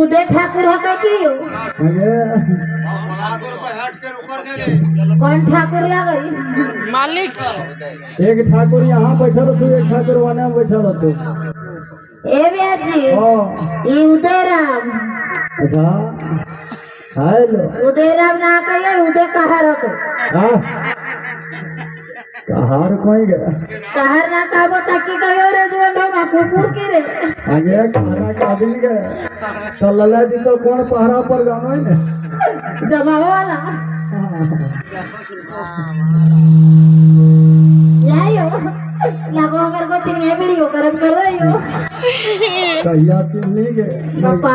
उदय ठाकुर हो क्यों कौन ठाकुर लगई मालिक एक ठाकुर यहाँ बैठल तू एक ठाकुर वने बैठल तू ए ब्याजी ये उदय राम अच्छा हेलो उदय राम ना कहिए उदय कहार हो हां कहार कोई गया कहार ना कहबो ताकि कहियो रे जुवन ना कुकुर के रे आगे खाना का दिन गया सल्लल्लाहु दिन तो कौन पहरा पर गानो है जमावा वाला यायो लागो हमर को तीन वीडियो करब करो यो कहिया चिल्ली गए पापा